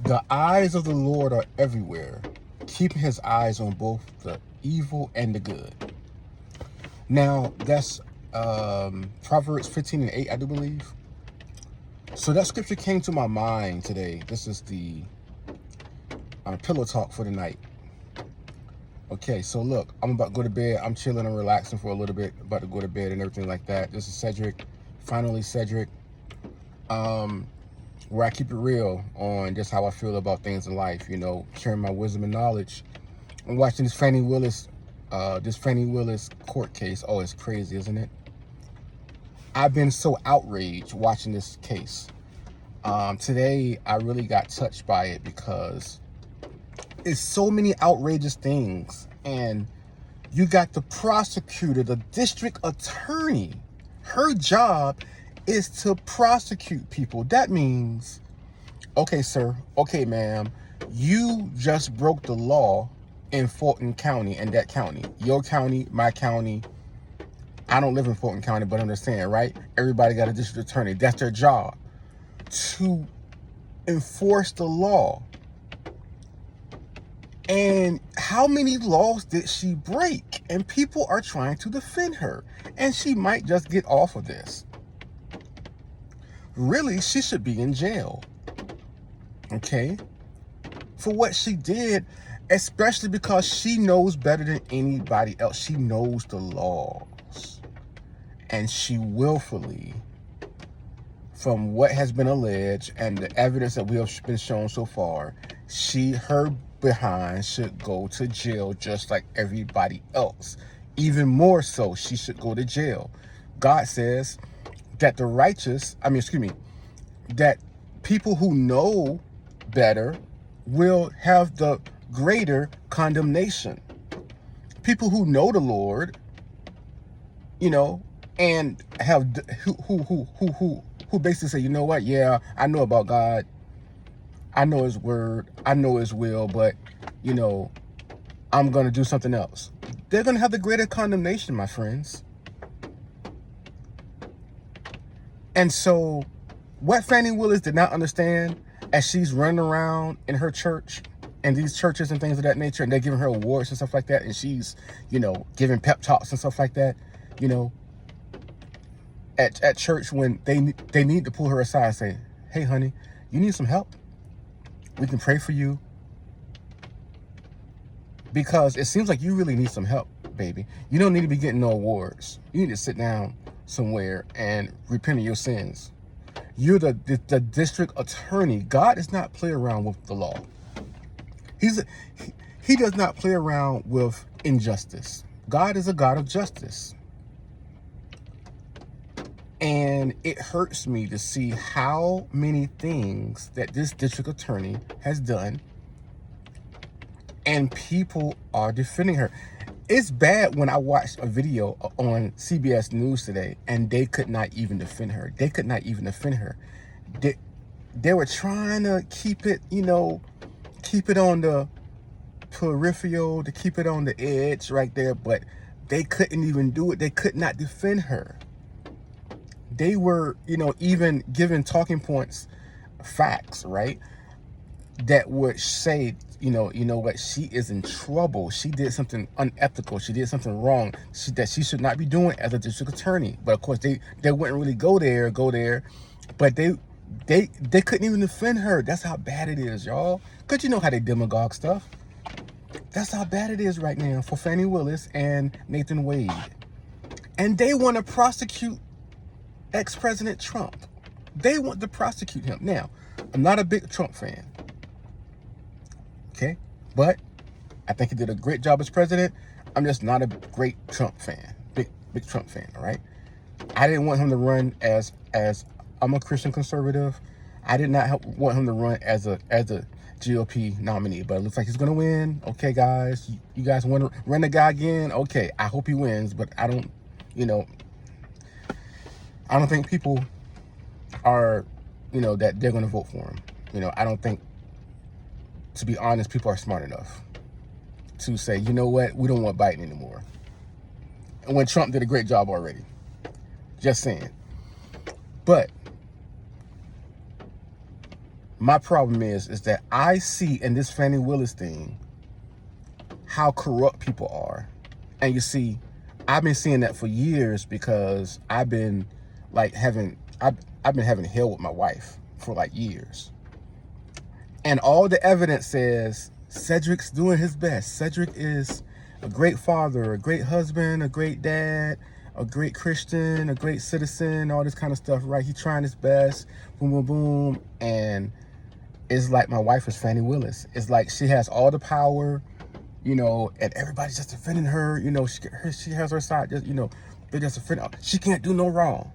The eyes of the Lord are everywhere, keeping his eyes on both the evil and the good. Now, that's Proverbs 15:8, I do believe. So that scripture came to my mind today. This is the pillow talk for the night. Okay, so look, I'm about to go to bed. I'm chilling and relaxing for a little bit, about to go to bed and everything like that. This is Cedric, finally Cedric, where I keep it real on just how I feel about things in life, you know, sharing my wisdom and knowledge. I'm watching this Fani Willis court case. Oh, it's crazy, isn't it? I've been so outraged watching this case. Today, I really got touched by it because it's so many outrageous things. And you got the prosecutor, the district attorney. Her job is to prosecute people. That means, okay, sir, okay, ma'am, you just broke the law in Fulton County and that county. Your county, my county. I don't live in Fulton County, but I'm just saying, right? Everybody got a district attorney. That's their job, to enforce the law. And how many laws did she break? And people are trying to defend her. And she might just get off of this. Really, she should be in jail. Okay? For what she did, especially because she knows better than anybody else. She knows the laws. And she willfully, from what has been alleged and the evidence that we have been shown so far, her behind should go to jail just like everybody else. Even more so, she should go to jail. God says that that people who know better will have the greater condemnation. People who know the Lord, you know, and have who basically say, you know what, yeah, I know about God, I know his word, I know his will, but, you know, I'm going to do something else. They're going to have the greater condemnation, my friends. And so what Fani Willis did not understand, as she's running around in her church and these churches and things of that nature, and they're giving her awards and stuff like that, and she's, you know, giving pep talks and stuff like that, you know, at church, when they need to pull her aside and say, hey, honey, you need some help? We can pray for you, because it seems like you really need some help, baby. You don't need to be getting no awards. You need to sit down somewhere and repent of your sins. You're the district attorney. God does not play around with the law. He does not play around with injustice. God is a God of justice. And it hurts me to see how many things that this district attorney has done, and people are defending her. It's bad when I watched a video on CBS News today, and they could not even defend her. They could not even defend her. They were trying to keep it, you know, keep it on the peripheral, to keep it on the edge right there, but they couldn't even do it. They could not defend her. They were, you know, even giving talking points, facts, right, that would say, you know what, she is in trouble. She did something unethical. She did something wrong that she should not be doing as a district attorney. But of course, they wouldn't really go there, but they couldn't even defend her. That's how bad it is, y'all. Because you know how they demagogue stuff. That's how bad it is right now for Fani Willis and Nathan Wade. And they want to prosecute ex-President Trump. They want to prosecute him. Now, I'm not a big Trump fan. Okay? But I think he did a great job as president. I'm just not a great Trump fan. Big Trump fan, all right? I didn't want him to run as I'm a Christian conservative. I did not want him to run as a GOP nominee, but it looks like he's going to win. Okay, guys, you guys want to run the guy again? Okay, I hope he wins, but I don't, I don't think people are, that they're going to vote for him. I don't think, to be honest, people are smart enough to say, you know what, we don't want Biden anymore. And when Trump did a great job already. Just saying. But My problem is that I see in this Fani Willis thing how corrupt people are. And you see, I've been seeing that for years because I've been like I've been having hell with my wife for like years. And all the evidence says Cedric's doing his best. Cedric is a great father, a great husband, a great dad, a great Christian, a great citizen, all this kind of stuff, right? He's trying his best, boom, boom, boom. And it's like my wife is Fani Willis. It's like she has all the power, you know, and everybody's just defending her. You know, she has her side, just, you know, they're just defending her. She can't do no wrong.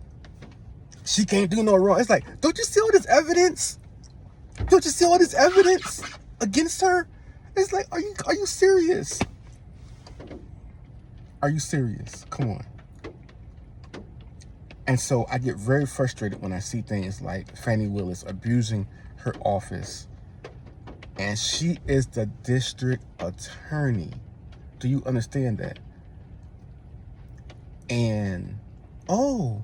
She can't do no wrong. It's like, don't you see all this evidence? Don't you see all this evidence against her? It's like, are you serious? Are you serious? Come on. And so I get very frustrated when I see things like Fani Willis abusing her office. And she is the district attorney. Do you understand that? And, oh,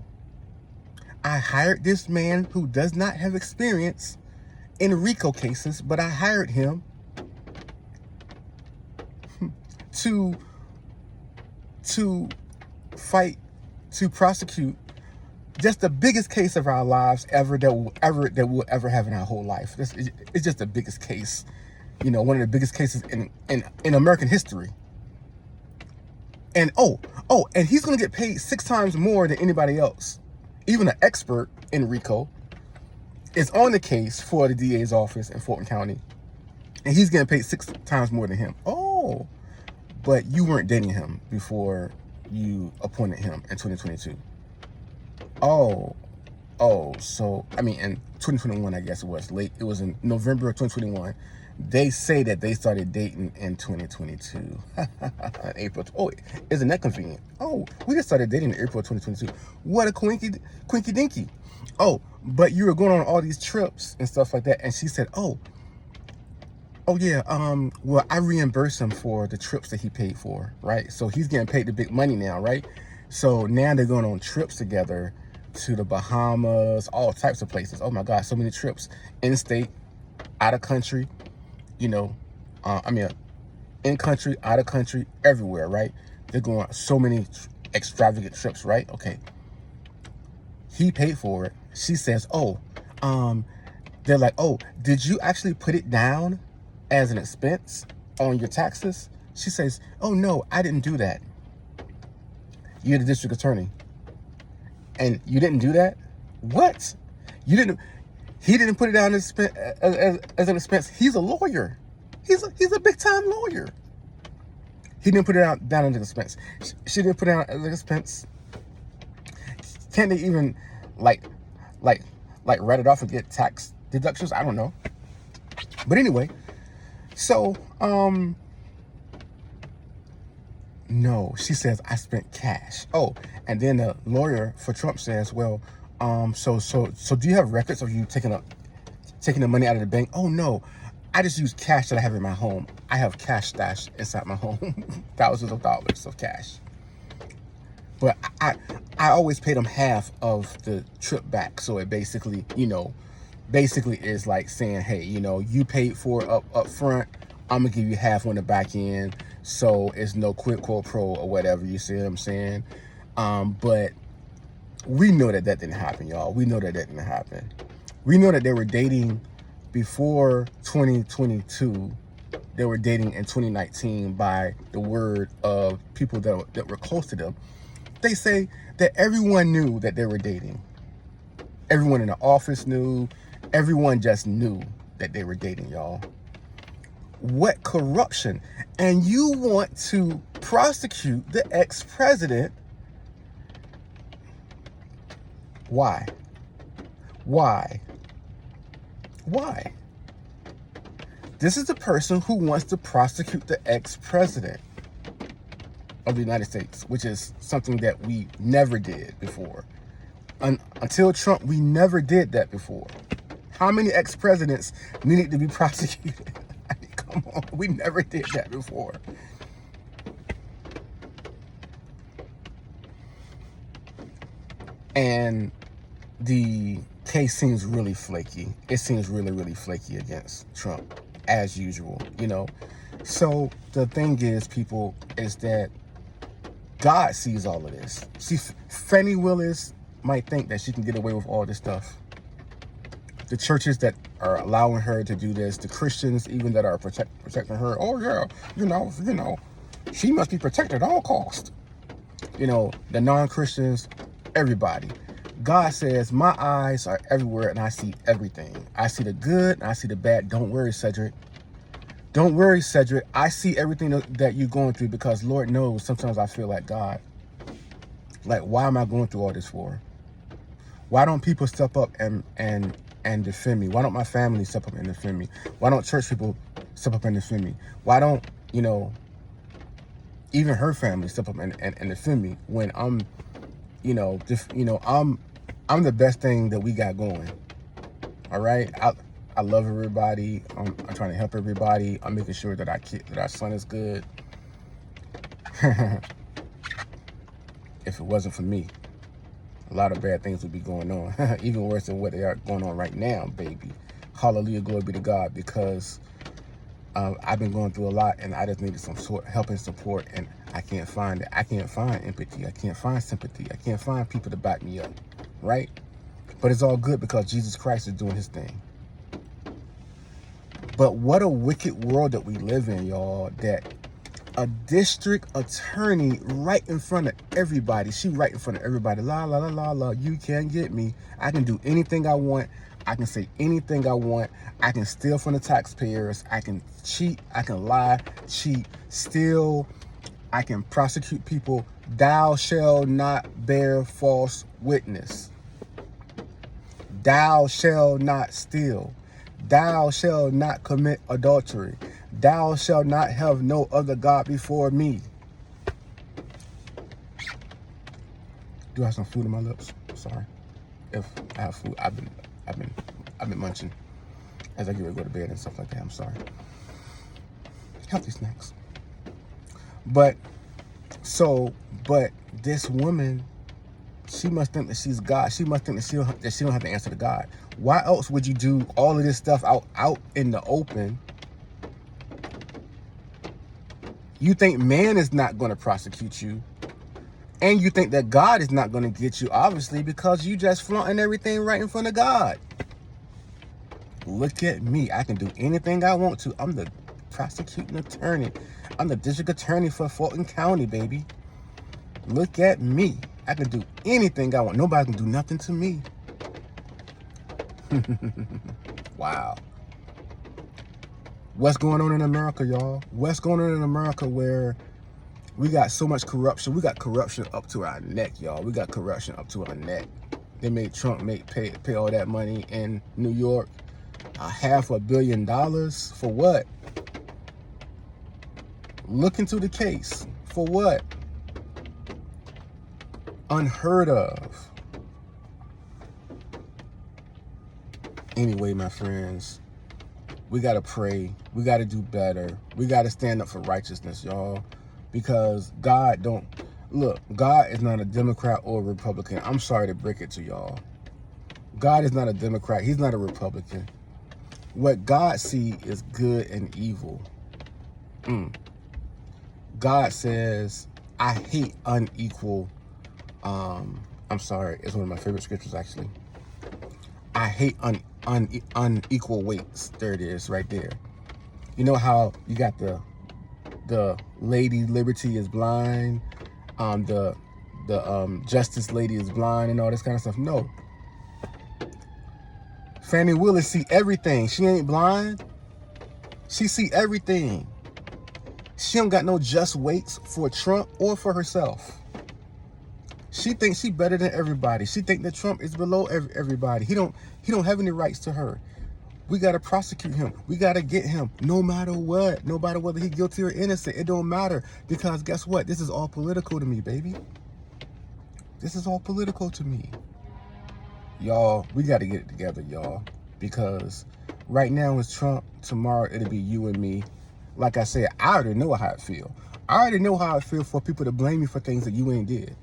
I hired this man who does not have experience in RICO cases, but I hired him to fight, to prosecute just the biggest case of our lives ever that we'll ever have in our whole life. It's just the biggest case, you know, one of the biggest cases in American history. And and he's gonna get paid 6 times more than anybody else. Even an expert in RICO is on the case for the DA's office in Fulton County, and he's getting paid 6 times more than him. Oh, but you weren't dating him before you appointed him in 2022. Oh, so, I mean, in 2021, I guess it was late. It was in November of 2021. They say that they started dating in 2022. April. Oh, isn't that convenient? Oh, we just started dating in April of 2022. What a quinky dinky. Oh, but you were going on all these trips and stuff like that. And she said, oh yeah, well, I reimbursed him for the trips that he paid for, right? So he's getting paid the big money now, right? So now they're going on trips together to the Bahamas, all types of places. Oh my God, so many trips, in-state, out of country, you know, in country, out of country, everywhere, right? They're going on so many extravagant trips, right? Okay. He paid for it. She says, they're like, oh, did you actually put it down as an expense on your taxes? She says, oh no, I didn't do that. You're the district attorney. And you didn't do that? What? He didn't put it down as an expense. He's a lawyer. He's a big time lawyer. He didn't put it down as an expense. She didn't put it down as an expense. Can't they even like write it off and get tax deductions? I don't know. But anyway, so no, she says I spent cash. Oh, and then the lawyer for Trump says, well, so do you have records of you taking the money out of the bank? Oh no, I just use cash that I have in my home. I have cash stashed inside my home, thousands of dollars of cash. But I always paid them half of the trip back. So it basically, is like saying, hey, you paid for it up front. I'm gonna give you half on the back end. So it's no quid pro quo or whatever. You see what I'm saying? But we know that didn't happen, y'all. We know that didn't happen. We know that they were dating before 2022. They were dating in 2019 by the word of people that were close to them. They say that everyone knew that they were dating. Everyone in the office knew. Everyone just knew that they were dating, y'all. What corruption. And you want to prosecute the ex-president. Why? This is the person who wants to prosecute the ex-president of the United States, which is something that we never did before. Until Trump, we never did that before. How many ex-presidents needed to be prosecuted? I mean, come on, we never did that before. And the case seems really flaky. It seems really, really flaky against Trump, as usual, you know. So the thing is, people, is that God sees all of this. See, Fani Willis might think that she can get away with all this stuff. The churches that are allowing her to do this, the Christians even that are protecting her, oh yeah, you know, she must be protected at all costs. You know, the non-Christians, everybody. God says, my eyes are everywhere and I see everything. I see the good and I see the bad. Don't worry, Cedric. Don't worry, Cedric. I see everything that you're going through, because Lord knows sometimes I feel like, God, like, why am I going through all this for? Why don't people step up and defend me? Why don't my family step up and defend me? Why don't church people step up and defend me? Why don't, you know, even her family step up and defend me when I'm, you know, I'm the best thing that we got going. All right. I love everybody. I'm trying to help everybody. I'm making sure that our son is good. If it wasn't for me, a lot of bad things would be going on, even worse than what they are going on right now, baby. Hallelujah, glory be to God, because I've been going through a lot, and I just needed some sort of help and support, and I can't find it. I can't find empathy. I can't find sympathy. I can't find people to back me up, right? But it's all good because Jesus Christ is doing his thing. But what a wicked world that we live in, y'all, that a district attorney right in front of everybody, she right in front of everybody, la, la, la, la, la, you can't get me. I can do anything I want. I can say anything I want. I can steal from the taxpayers. I can cheat. I can lie, cheat, steal. I can prosecute people. Thou shall not bear false witness. Thou shall not steal. Thou shalt not commit adultery. Thou shalt not have no other God before me. Do I have some food in my lips? Sorry. If I have food, I've been munching as I get ready to go to bed and stuff like that. I'm sorry. Healthy snacks. But this woman, she must think that she's God. She must think that she don't have to answer to God. Why else would you do all of this stuff out in the open? You think man is not going to prosecute you, and you think that God is not going to get you, obviously, because you just flaunting everything right in front of God. Look at me. I can do anything I want to. I'm the prosecuting attorney. I'm the district attorney for Fulton County, baby. Look at me. I can do anything I want. Nobody can do nothing to me. Wow. What's going on in America, y'all? What's going on in America where we got so much corruption? We got corruption up to our neck, y'all. We got corruption up to our neck. They made Trump pay all that money in New York. $500 million for what? Look into the case. For what? Unheard of. Anyway, my friends, we got to pray. We got to do better. We got to stand up for righteousness, y'all, because God is not a Democrat or a Republican. I'm sorry to break it to y'all. God is not a Democrat. He's not a Republican. What God sees is good and evil. God says, I hate unequal. I'm sorry. It's one of my favorite scriptures, actually. I hate unequal weights. There it is, right there. You know how you got the Lady Liberty is blind, the Justice Lady is blind, and all this kind of stuff. No. Fani Willis see everything. She ain't blind. She see everything. She don't got no just weights for Trump or for herself. She thinks she better than everybody. She think that Trump is below everybody. He don't have any rights to her. We got to prosecute him. We got to get him no matter what. No matter whether he's guilty or innocent. It don't matter, because guess what? This is all political to me, baby. This is all political to me. Y'all, we got to get it together, y'all, because right now it's Trump. Tomorrow it'll be you and me. Like I said, I already know how I feel. I already know how I feel for people to blame me for things that you ain't did.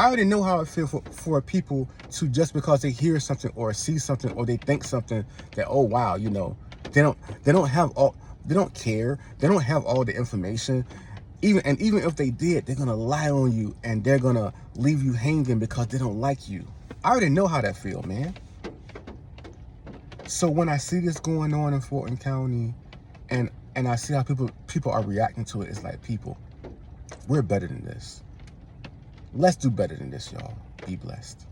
I already know how it feels for people to, just because they hear something or see something or they think something, that, oh wow, you know, they don't have all, they don't care, they don't have all the information. Even if they did, they're gonna lie on you and they're gonna leave you hanging because they don't like you. I already know how that feels, man. So when I see this going on in Fulton County, and I see how people are reacting to it, it's like, people, we're better than this. Let's do better than this, y'all. Be blessed.